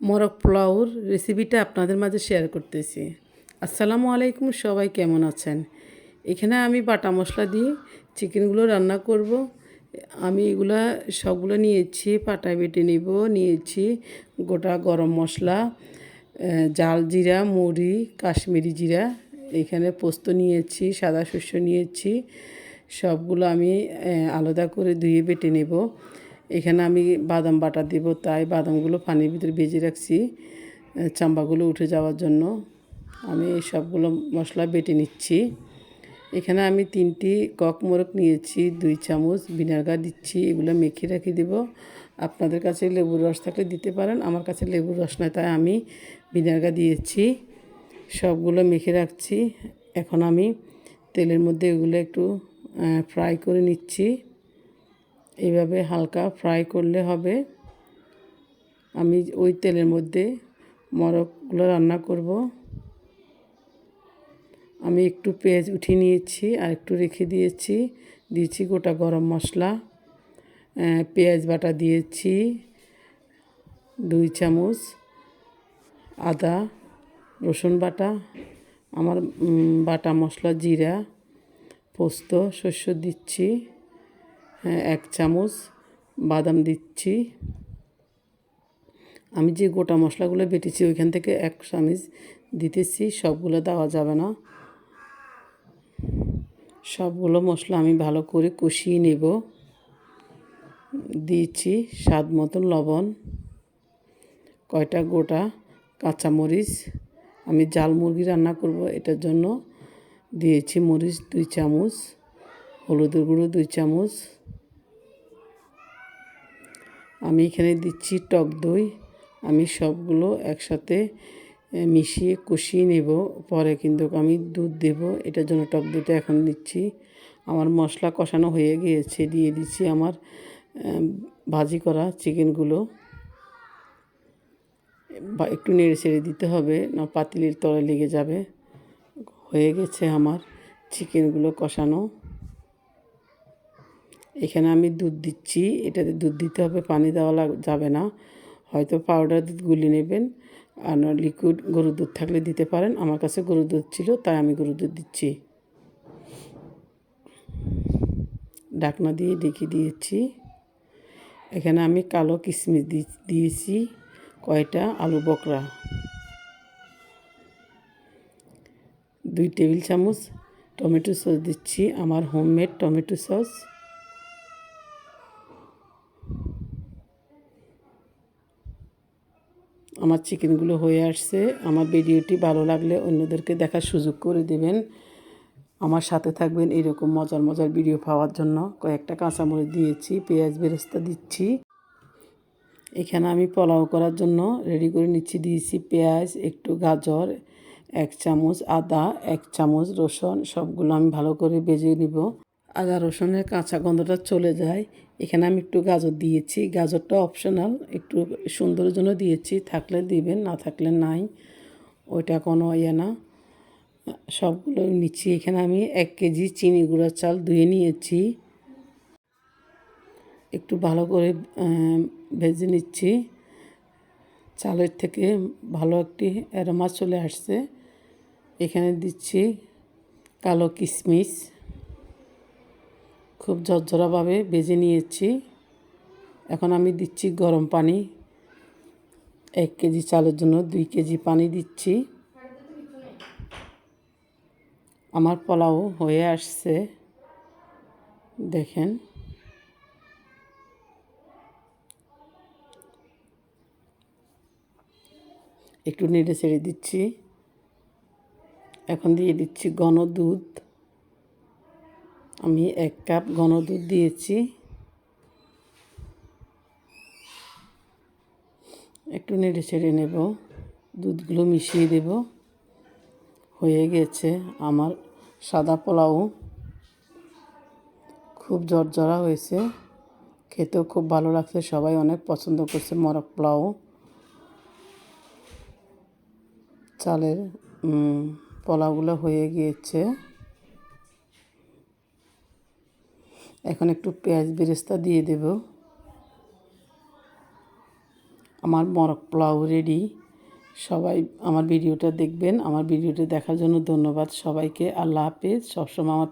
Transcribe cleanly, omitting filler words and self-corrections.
মোরগ পোলাওর রেসিপিটা আপনাদের মাঝে শেয়ার করতেছি। আসসালামু আলাইকুম, সবাই কেমন আছেন? এখানে আমি বাটা মশলা দিয়ে চিকেনগুলো রান্না করব। আমি এগুলা সবগুলো নিয়েছি, পাটায় বেটে নেব। নিয়েছি গোটা গরম মশলা, জাল জিরা, মৌরি, কাশ্মীরি জিরা, এখানে পোস্ত নিয়েছি, সাদা শস্য নিয়েছি। সবগুলো আমি আলাদা করে ধুয়ে বেটে নেব। এখানে আমি বাদাম বাটা দেব, তাই বাদামগুলো পানির ভিতরে ভেজে রাখছি চাম্বাগুলো উঠে যাওয়ার জন্য। আমি এই সবগুলো মশলা বেটে নিচ্ছি। এখানে আমি 3টি কক মোরগ নিয়েছি, 2 চামচ ভিনেগার দিচ্ছি। এগুলো মেখে রেখে দেব। আপনাদের কাছে লেবুর রস থাকলে দিতে পারেন, আমার কাছে লেবুর রস নয়, তাই আমি ভিনেগার দিয়েছি। সবগুলো মেখে রাখছি। এখন আমি তেলের মধ্যে এগুলো একটু ফ্রাই করে নিচ্ছি। এইভাবে হালকা ফ্রাই করলে হবে। আমি ওই তেলের মধ্যে মোরগগুলো রান্না করব। আমি একটু পেঁয়াজ উঠিয়ে নিয়েছি আর একটু রেখে দিয়েছি গোটা গরম মশলা, পেঁয়াজ বাটা দিয়েছি 2 চামচ, আদা রসুন বাটা, আমার বাটা মশলা জিরা, পোস্ত শস্য দিচ্ছি 1 চামচ, বাদাম দিচ্ছি। আমি যে গোটা মশলাগুলো বেটেছি ওইখান থেকে 1 চামচ দিতেছি, সবগুলো দেওয়া যাবে না। সবগুলো মশলা আমি ভালো করে কষিয়ে নেব। দিয়েছি স্বাদ মতন লবণ, কয়টা গোটা কাঁচামরিচ। আমি জাল মুরগি রান্না করব, এটার জন্য দিয়েছি মরিচ 2 চামচ, হলুদের গুঁড়ো 2 চামচ। আমি এখানে দিচ্ছি টক দই। আমি সবগুলো একসাথে মিশিয়ে কষিয়ে নেব, পরে কিন্তু আমি দুধ দেব। এটার জন্য টক দইটা এখন দিচ্ছি। আমার মশলা কষানো হয়ে গিয়েছে, দিয়ে দিচ্ছি আমার ভাজি করা চিকেনগুলো। বা একটু নেড়ে ছেড়ে দিতে হবে, না পাতিলের তলে লেগে যাবে। হয়ে গেছে আমার চিকেনগুলো কষানো। এখানে আমি দুধ দিচ্ছি। এটাতে দুধ দিতে হবে, পানি দেওয়া যাবে না। হয়তো পাউডার দুধ গুলি নেবেন, আর লিকুইড গরুর দুধ থাকলে দিতে পারেন। আমার কাছে গরুর দুধ ছিল, তাই আমি গরুর দুধ দিচ্ছি। ঢাকনা দিয়ে ঢেকে দিয়েছি। এখানে আমি কালো কিশমিশ দিয়েছি কয়টা, আলু বকরা 2 টেবিল চামচ, টমেটো সস দিচ্ছি, আমার হোমমেড টমেটো সস। আমার চিকেনগুলো হয়ে আসছে। আমার ভিডিওটি ভালো লাগলে অন্যদেরকে দেখার সুযোগ করে দেবেন। আমার সাথে থাকবেন এরকম মজার মজার ভিডিও পাওয়ার জন্য। কয়েকটা কাঁচামরিচ দিয়েছি, পেঁয়াজ বেরেস্তা দিচ্ছি। এখানে আমি পোলাও করার জন্য রেডি করে নিচ্ছি। দিয়েছি পেঁয়াজ, একটু গাজর, 1 চামচ আদা, 1 চামচ রসুন। সবগুলো আমি ভালো করে ভেজে নিব। আদা রসুনের কাঁচা গন্ধটা চলে যায়। এখানে আমি একটু গাজর দিয়েছি। গাজরটা অপশনাল, একটু সুন্দরের জন্য দিয়েছি, থাকলে দিবেন, না থাকলে নাই, ওইটা কোনো না। সবগুলো নিচ্ছি। এখানে আমি 1 কেজি চিনি গুঁড়া চাল ধুয়ে নিয়েছি, একটু ভালো করে ভেজে নিচ্ছি। চালের থেকে ভালো একটি অ্যারোমা চলে আসছে। এখানে দিচ্ছি কালো কিশমিশ, খুব ঝরঝরাভাবে ভেজে নিয়েছি। এখন আমি দিচ্ছি গরম পানি। 1 কেজি চালের জন্য 2 কেজি পানি দিচ্ছি। আমার পোলাও হয়ে আসছে, দেখেন। একটু নেড়ে ছেড়ে দিচ্ছি। এখন দিয়ে দিচ্ছি ঘন দুধ। আমি 1 কাপ ঘন দুধ দিয়েছি। একটু নেড়ে ছেড়ে নেব, দুধগুলো মিশিয়ে দেব। হয়ে গেছে আমার সাদা পোলাও। খুব ঝরঝরা হয়েছে, খেতেও খুব ভালো লাগছে, সবাই অনেক পছন্দ করছে মোরগ পোলাও। চালের পোলাওগুলো হয়ে গিয়েছে। এখন একটু পেঁয়াজ বেরেস্তা দিয়ে দেব। আমার মরক পোলাও রেডি। সবাই আমার ভিডিওটা দেখবেন। আমার ভিডিওটা দেখার জন্য ধন্যবাদ সবাইকে। আল্লাহ হাফেজ। সবসময় আমার